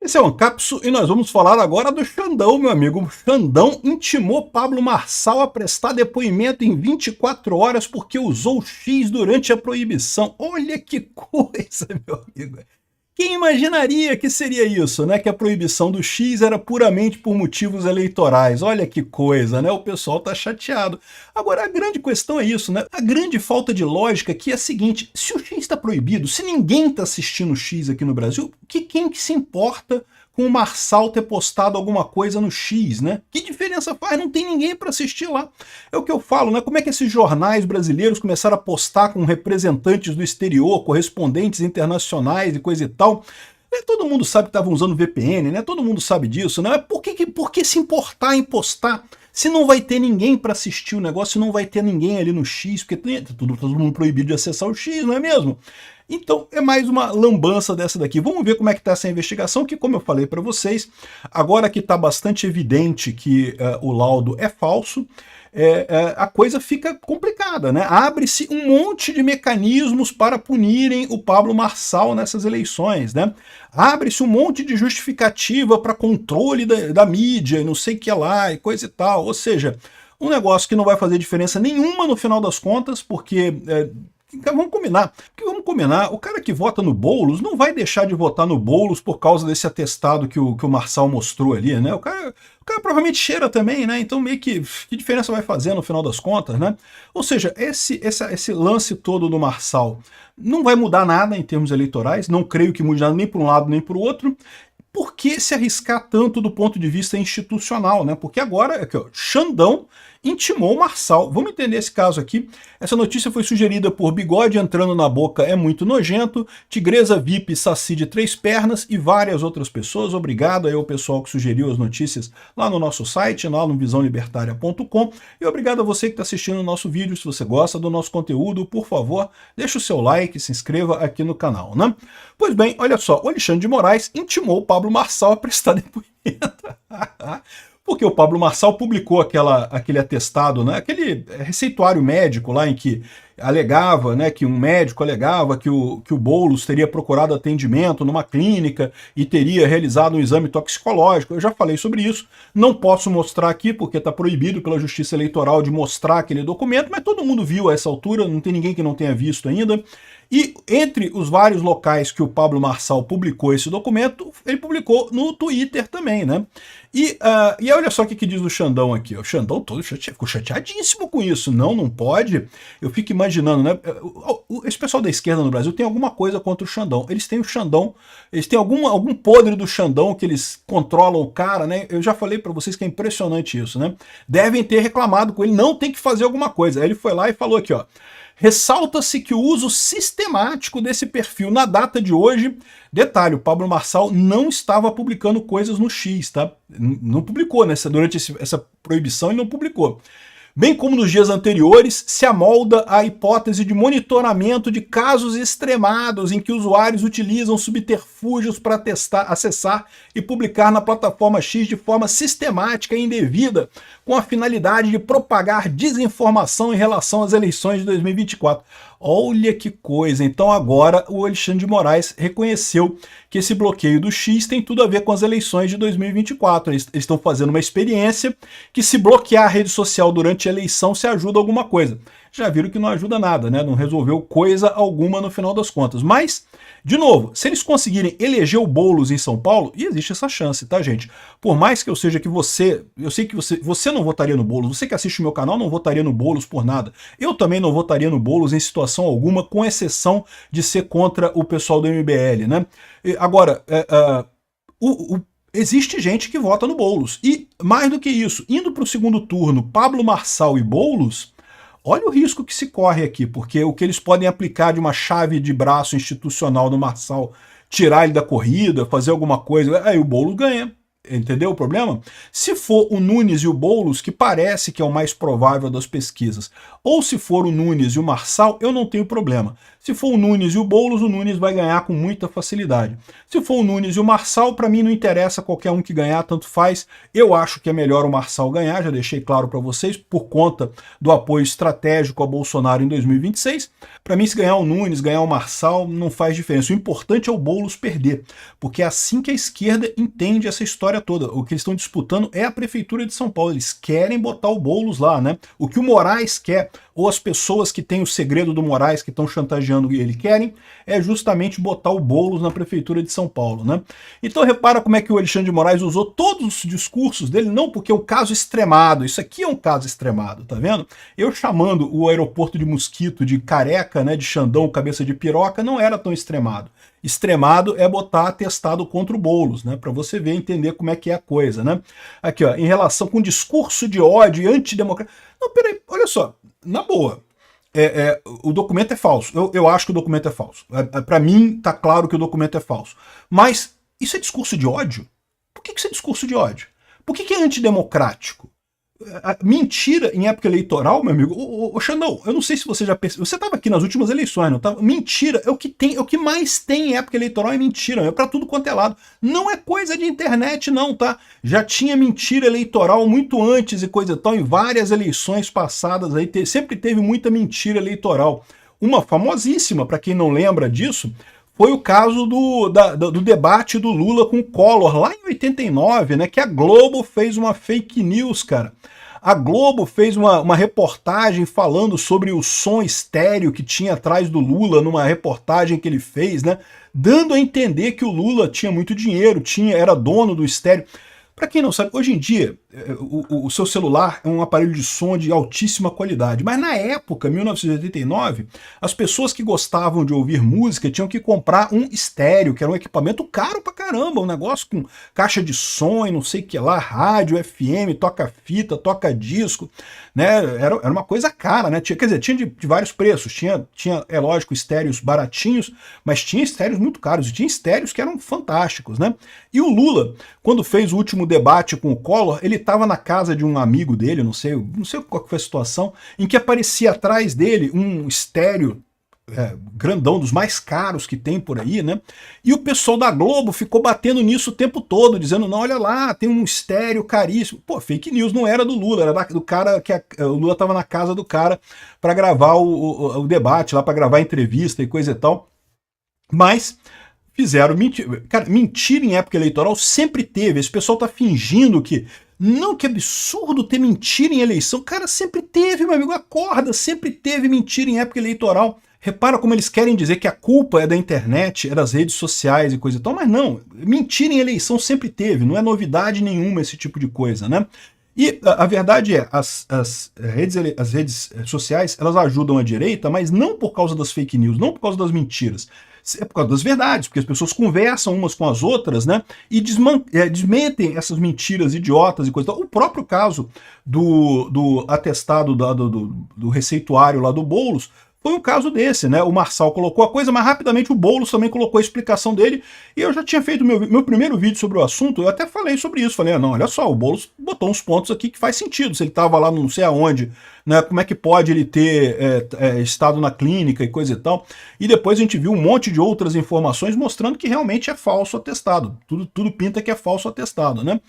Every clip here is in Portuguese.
Esse é o Ancapsu e nós vamos falar agora do Xandão, meu amigo. O Xandão intimou Pablo Marçal a prestar depoimento em 24 horas porque usou X durante a proibição. Olha que coisa, meu amigo. Quem imaginaria que seria isso, né? Que a proibição do X era puramente por motivos eleitorais. Olha que coisa, né? O pessoal tá chateado. Agora, a grande questão é isso, né? A grande falta de lógica aqui é a seguinte: se o X está proibido, se ninguém tá assistindo o X aqui no Brasil, quem que se importa com o Marçal ter postado alguma coisa no X, né? Que diferença faz? Não tem ninguém para assistir lá. É o que eu falo, né? Como é que esses jornais brasileiros começaram a postar com representantes do exterior, correspondentes internacionais e coisa e tal? Todo mundo sabe que estavam usando VPN, né? Todo mundo sabe disso, né? Mas por que se importar em postar? Se não vai ter ninguém para assistir o negócio, se não vai ter ninguém ali no X, porque tem todo mundo proibido de acessar o X, não é mesmo? Então é mais uma lambança dessa daqui. Vamos ver como é que está essa investigação, que como eu falei para vocês, agora que está bastante evidente que o laudo é falso, a coisa fica complicada, né? Abre-se um monte de mecanismos para punirem o Pablo Marçal nessas eleições, né? Abre-se um monte de justificativa para controle da mídia e não sei o que lá e coisa e tal. Ou seja, um negócio que não vai fazer diferença nenhuma no final das contas, porque... Vamos combinar, o cara que vota no Boulos não vai deixar de votar no Boulos por causa desse atestado que o Marçal mostrou ali, né? O cara provavelmente cheira também, né? Então meio que diferença vai fazer no final das contas, né? Ou seja, esse lance todo do Marçal não vai mudar nada em termos eleitorais, não creio que mude nada nem para um lado nem para o outro. Por que se arriscar tanto do ponto de vista institucional, né? Porque agora, aqui, ó, Xandão intimou o Marçal. Vamos entender esse caso aqui. Essa notícia foi sugerida por Bigode entrando na boca é muito nojento, Tigresa VIP, Saci de Três Pernas e várias outras pessoas. Obrigado aí ao pessoal que sugeriu as notícias lá no nosso site, lá no visãolibertaria.com, e obrigado a você que está assistindo o nosso vídeo. Se você gosta do nosso conteúdo, por favor, deixa o seu like, se inscreva aqui no canal, né? Pois bem, olha só, o Alexandre de Moraes intimou o Pablo Marçal a prestar depoimento. Porque o Pablo Marçal publicou aquele atestado, né, aquele receituário médico lá em que alegava, né, que um médico alegava que o Boulos teria procurado atendimento numa clínica e teria realizado um exame toxicológico. Eu já falei sobre isso, não posso mostrar aqui porque está proibido pela Justiça Eleitoral de mostrar aquele documento, mas todo mundo viu a essa altura, não tem ninguém que não tenha visto ainda. E entre os vários locais que o Pablo Marçal publicou esse documento, ele publicou no Twitter também, né? E olha só o que diz o Xandão aqui. O Xandão todo ficou chateadíssimo com isso. Não pode. Eu fico imaginando, né? Esse pessoal da esquerda no Brasil tem alguma coisa contra o Xandão. Eles têm o Xandão, eles têm algum podre do Xandão que eles controlam o cara, né? Eu já falei para vocês que é impressionante isso, né? Devem ter reclamado com ele, não tem que fazer alguma coisa. Aí ele foi lá e falou aqui, ó. Ressalta-se que o uso sistemático desse perfil na data de hoje, detalhe, o Pablo Marçal não estava publicando coisas no X, tá? Não publicou, né? Durante essa proibição ele não publicou. Bem como nos dias anteriores, se amolda a hipótese de monitoramento de casos extremados em que usuários utilizam subterfúgios para acessar e publicar na plataforma X de forma sistemática e indevida, com a finalidade de propagar desinformação em relação às eleições de 2024. Olha que coisa! Então agora o Alexandre de Moraes reconheceu que esse bloqueio do X tem tudo a ver com as eleições de 2024. Eles estão fazendo uma experiência que, se bloquear a rede social durante a eleição, se ajuda alguma coisa. Já viram que não ajuda nada, né? Não resolveu coisa alguma no final das contas. Mas, de novo, se eles conseguirem eleger o Boulos em São Paulo, e existe essa chance, tá, gente? Por mais que eu seja que eu sei que você não votaria no Boulos, você que assiste o meu canal não votaria no Boulos por nada. Eu também não votaria no Boulos em situação alguma, com exceção de ser contra o pessoal do MBL, né? Agora, existe gente que vota no Boulos. E, mais do que isso, indo para o segundo turno, Pablo Marçal e Boulos, olha o risco que se corre aqui, porque o que eles podem aplicar de uma chave de braço institucional no Marçal, tirar ele da corrida, fazer alguma coisa, aí o Boulos ganha. Entendeu o problema? Se for o Nunes e o Boulos, que parece que é o mais provável das pesquisas, ou se for o Nunes e o Marçal, eu não tenho problema. Se for o Nunes e o Boulos, o Nunes vai ganhar com muita facilidade. Se for o Nunes e o Marçal, para mim não interessa qualquer um que ganhar, tanto faz. Eu acho que é melhor o Marçal ganhar, já deixei claro para vocês, por conta do apoio estratégico ao Bolsonaro em 2026. Para mim, se ganhar o Nunes, ganhar o Marçal, não faz diferença. O importante é o Boulos perder, porque é assim que a esquerda entende essa história toda. O que eles estão disputando é a Prefeitura de São Paulo. Eles querem botar o Boulos lá, né? O que o Moraes quer, ou as pessoas que têm o segredo do Moraes, que estão chantageando ele, querem, é justamente botar o Boulos na Prefeitura de São Paulo, né? Então repara como é que o Alexandre de Moraes usou todos os discursos dele, não porque é um caso extremado, isso aqui é um caso extremado, tá vendo? Eu chamando o aeroporto de Mosquito de careca, né, de Xandão, cabeça de piroca, não era tão extremado. Extremado é botar atestado contra o Boulos, né? Para você ver, entender como é que é a coisa, né? Aqui, ó, em relação com discurso de ódio e antidemocracia. Não, peraí, olha só, na boa. O documento é falso. Eu acho que o documento é falso. Para mim, tá claro que o documento é falso. Mas isso é discurso de ódio? Por que isso é discurso de ódio? Por que é antidemocrático? Mentira em época eleitoral, meu amigo. Ô Xandão, eu não sei se você já percebeu. Você estava aqui nas últimas eleições, não estava? Mentira é o que tem, é o que mais tem em época eleitoral, é mentira. É para tudo quanto é lado. Não é coisa de internet, não, tá? Já tinha mentira eleitoral muito antes e coisa e tal. Em várias eleições passadas aí, sempre teve muita mentira eleitoral. Uma famosíssima, para quem não lembra disso, foi o caso do debate do Lula com o Collor, lá em 89, né? Que a Globo fez uma fake news, cara. A Globo fez uma reportagem falando sobre o som estéreo que tinha atrás do Lula, numa reportagem que ele fez, né? Dando a entender que o Lula tinha muito dinheiro, era dono do estéreo. Para quem não sabe, hoje em dia, o seu celular é um aparelho de som de altíssima qualidade, mas na época, 1989, as pessoas que gostavam de ouvir música tinham que comprar um estéreo, que era um equipamento caro pra caramba, um negócio com caixa de som e não sei o que lá, rádio, FM, toca-fita, toca-disco, né? Era uma coisa cara, né? Quer dizer, tinha de vários preços, tinha, é lógico, estéreos baratinhos, mas tinha estéreos muito caros, e tinha estéreos que eram fantásticos, né? E o Lula, quando fez o último debate com o Collor, ele estava na casa de um amigo dele, não sei qual que foi a situação, em que aparecia atrás dele um estéreo grandão, dos mais caros que tem por aí, né? E o pessoal da Globo ficou batendo nisso o tempo todo, dizendo, não, olha lá, tem um estéreo caríssimo. Pô, fake news, não era do Lula, era do cara que o Lula estava na casa do cara para gravar o debate, lá para gravar a entrevista e coisa e tal. Mas fizeram mentira. Cara, mentira em época eleitoral sempre teve. Esse pessoal tá fingindo que não, que absurdo ter mentira em eleição. Cara, sempre teve, meu amigo, acorda, sempre teve mentira em época eleitoral. Repara como eles querem dizer que a culpa é da internet, é das redes sociais e coisa e tal, mas não, mentira em eleição sempre teve, não é novidade nenhuma esse tipo de coisa, né? E a verdade é, as redes sociais, elas ajudam a direita, mas não por causa das fake news, não por causa das mentiras, é por causa das verdades, porque as pessoas conversam umas com as outras, né, e desmentem essas mentiras idiotas e coisa e tal. O próprio caso do atestado do receituário lá do Boulos foi um caso desse, né? O Marçal colocou a coisa, mas rapidamente o Boulos também colocou a explicação dele, e eu já tinha feito meu primeiro vídeo sobre o assunto, eu até falei sobre isso, falei, não, olha só, o Boulos botou uns pontos aqui que faz sentido, se ele estava lá não sei aonde, né, como é que pode ele ter estado na clínica e coisa e tal, e depois a gente viu um monte de outras informações mostrando que realmente é falso atestado, tudo pinta que é falso atestado, né?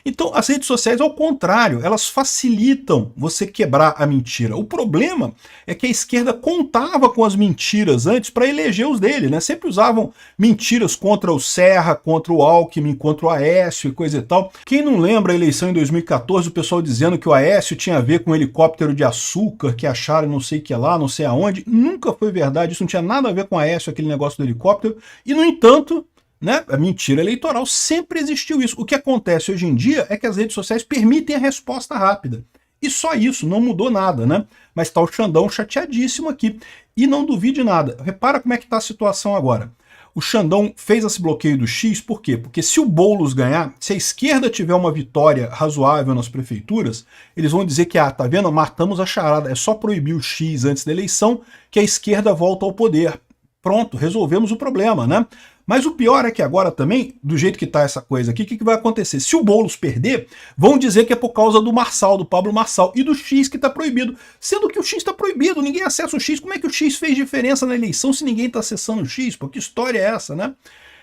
Então as redes sociais, ao contrário, elas facilitam você quebrar a mentira. O problema é que a esquerda contava com as mentiras antes para eleger os dele, né? Sempre usavam mentiras contra o Serra, contra o Alckmin, contra o Aécio e coisa e tal. Quem não lembra a eleição em 2014, o pessoal dizendo que o Aécio tinha a ver com um helicóptero de açúcar que acharam não sei o que lá, não sei aonde, nunca foi verdade, isso não tinha nada a ver com o Aécio, aquele negócio do helicóptero, e no entanto, né, a mentira eleitoral sempre existiu isso. O que acontece hoje em dia é que as redes sociais permitem a resposta rápida. E só isso, não mudou nada, né? Mas tá o Xandão chateadíssimo aqui. E não duvide nada. Repara como é que tá a situação agora. O Xandão fez esse bloqueio do X, por quê? Porque se o Boulos ganhar, se a esquerda tiver uma vitória razoável nas prefeituras, eles vão dizer que, tá vendo, matamos a charada, é só proibir o X antes da eleição que a esquerda volta ao poder. Pronto, resolvemos o problema, né? Mas o pior é que agora também, do jeito que tá essa coisa aqui, o que vai acontecer? Se o Boulos perder, vão dizer que é por causa do Marçal, do Pablo Marçal, e do X que tá proibido. Sendo que o X tá proibido, ninguém acessa o X. Como é que o X fez diferença na eleição se ninguém tá acessando o X? Pô, que história é essa, né?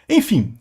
Enfim,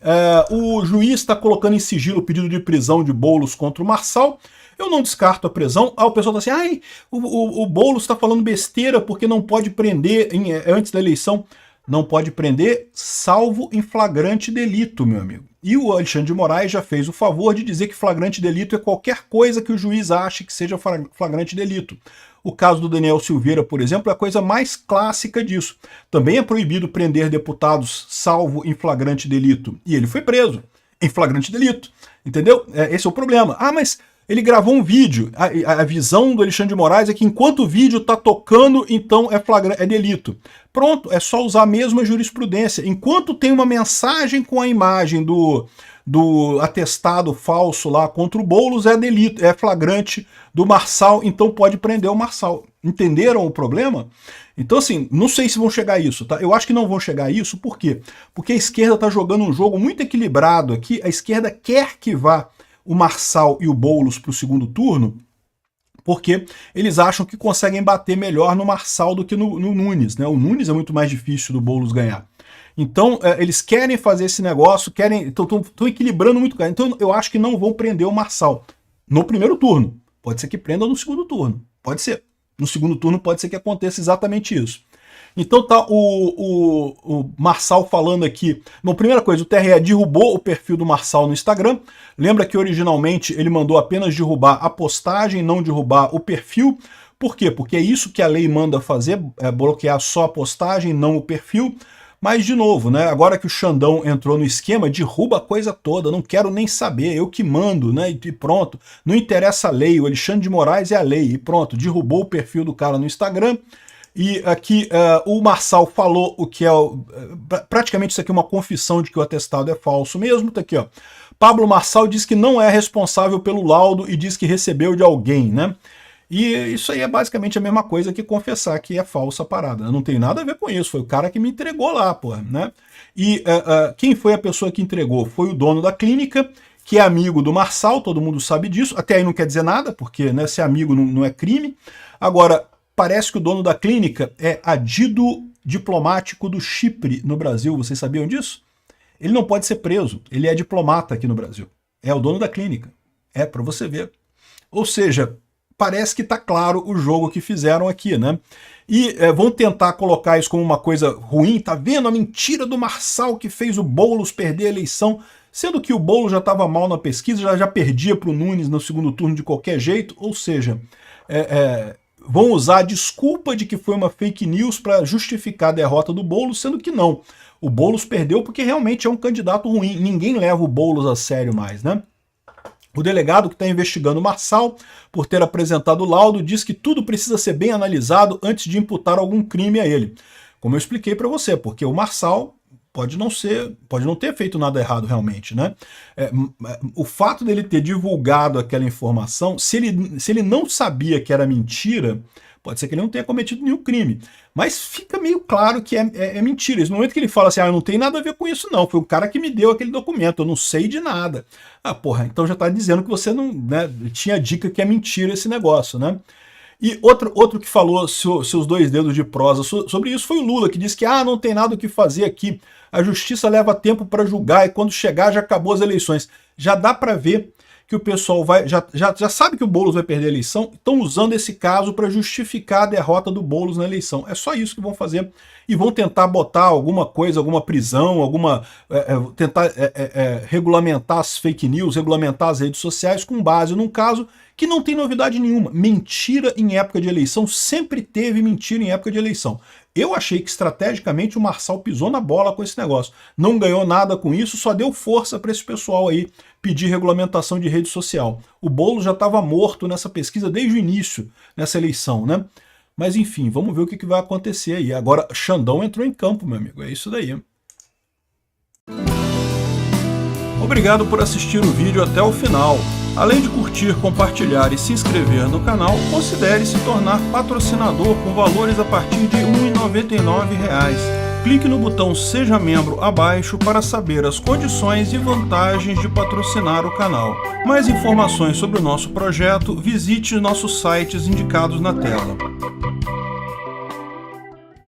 o juiz está colocando em sigilo o pedido de prisão de Boulos contra o Marçal. Eu não descarto a prisão. O pessoal está assim, ai, o Boulos está falando besteira porque não pode prender antes da eleição. Não pode prender, salvo em flagrante delito, meu amigo. E o Alexandre de Moraes já fez o favor de dizer que flagrante delito é qualquer coisa que o juiz ache que seja flagrante delito. O caso do Daniel Silveira, por exemplo, é a coisa mais clássica disso. Também é proibido prender deputados salvo em flagrante delito. E ele foi preso em flagrante delito. Entendeu? Esse é o problema. Ah, mas ele gravou um vídeo. A visão do Alexandre de Moraes é que enquanto o vídeo está tocando, então é delito. Pronto, é só usar a mesma jurisprudência. Enquanto tem uma mensagem com a imagem do atestado falso lá contra o Boulos, é delito, é flagrante do Marçal, então pode prender o Marçal. Entenderam o problema? Então, assim, não sei se vão chegar a isso, tá? Eu acho que não vão chegar a isso, por quê? Porque a esquerda está jogando um jogo muito equilibrado aqui, a esquerda quer que vá o Marçal e o Boulos para o segundo turno, porque eles acham que conseguem bater melhor no Marçal do que no Nunes, né? O Nunes é muito mais difícil do Boulos ganhar. Então, eles querem fazer esse negócio, estão equilibrando muito. Então, eu acho que não vão prender o Marçal no primeiro turno. Pode ser que prenda no segundo turno. Pode ser. No segundo turno pode ser que aconteça exatamente isso. Então tá o Marçal falando aqui. Bom, primeira coisa, o TRE derrubou o perfil do Marçal no Instagram. Lembra que originalmente ele mandou apenas derrubar a postagem, não derrubar o perfil. Por quê? Porque é isso que a lei manda fazer, bloquear só a postagem, não o perfil. Mas, de novo, né, agora que o Xandão entrou no esquema, derruba a coisa toda, não quero nem saber, eu que mando, né, e pronto. Não interessa a lei, o Alexandre de Moraes é a lei, e pronto, derrubou o perfil do cara no Instagram. E aqui o Marçal falou o que é praticamente isso aqui é uma confissão de que o atestado é falso mesmo, tá aqui, ó. Pablo Marçal diz que não é responsável pelo laudo e diz que recebeu de alguém, né? E isso aí é basicamente a mesma coisa que confessar que é falsa a parada. Não tem nada a ver com isso, foi o cara que me entregou lá, pô, né? E quem foi a pessoa que entregou? Foi o dono da clínica, que é amigo do Marçal, todo mundo sabe disso. Até aí não quer dizer nada, porque, né, ser amigo não é crime. Agora, parece que o dono da clínica é adido diplomático do Chipre no Brasil. Vocês sabiam disso? Ele não pode ser preso, ele é diplomata aqui no Brasil. É o dono da clínica. É, para você ver. Ou seja, parece que está claro o jogo que fizeram aqui, né? E vão tentar colocar isso como uma coisa ruim. Tá vendo a mentira do Marçal que fez o Boulos perder a eleição? Sendo que o Boulos já estava mal na pesquisa, já perdia para o Nunes no segundo turno de qualquer jeito. Ou seja, vão usar a desculpa de que foi uma fake news para justificar a derrota do Boulos, sendo que não. O Boulos perdeu porque realmente é um candidato ruim. Ninguém leva o Boulos a sério mais, né? O delegado que está investigando o Marçal por ter apresentado o laudo diz que tudo precisa ser bem analisado antes de imputar algum crime a ele. Como eu expliquei para você, porque o Marçal pode não ter feito nada errado realmente, né? O fato dele ter divulgado aquela informação, se ele não sabia que era mentira, pode ser que ele não tenha cometido nenhum crime. Mas fica meio claro que é mentira. No momento que ele fala assim, eu não tenho nada a ver com isso não, foi o cara que me deu aquele documento, eu não sei de nada. Ah, porra, então já está dizendo que você não, né, tinha dica que é mentira esse negócio, né? E outro que falou seus dois dedos de prosa sobre isso foi o Lula, que disse que não tem nada o que fazer aqui, a justiça leva tempo para julgar e quando chegar já acabou as eleições. Já dá para ver que o pessoal já sabe que o Boulos vai perder a eleição, estão usando esse caso para justificar a derrota do Boulos na eleição. É só isso que vão fazer. E vão tentar botar alguma coisa, alguma prisão, tentar regulamentar as fake news, regulamentar as redes sociais com base num caso que não tem novidade nenhuma. Mentira em época de eleição, sempre teve mentira em época de eleição. Eu achei que estrategicamente o Marçal pisou na bola com esse negócio. Não ganhou nada com isso, só deu força para esse pessoal aí pedir regulamentação de rede social. O Boulos já estava morto nessa pesquisa desde o início, nessa eleição, né? Mas enfim, vamos ver o que vai acontecer aí. Agora, Xandão entrou em campo, meu amigo. É isso daí. Obrigado por assistir o vídeo até o final. Além de curtir, compartilhar e se inscrever no canal, considere se tornar patrocinador com valores a partir de R$ 1,99. Clique no botão Seja Membro abaixo para saber as condições e vantagens de patrocinar o canal. Mais informações sobre o nosso projeto, visite nossos sites indicados na tela.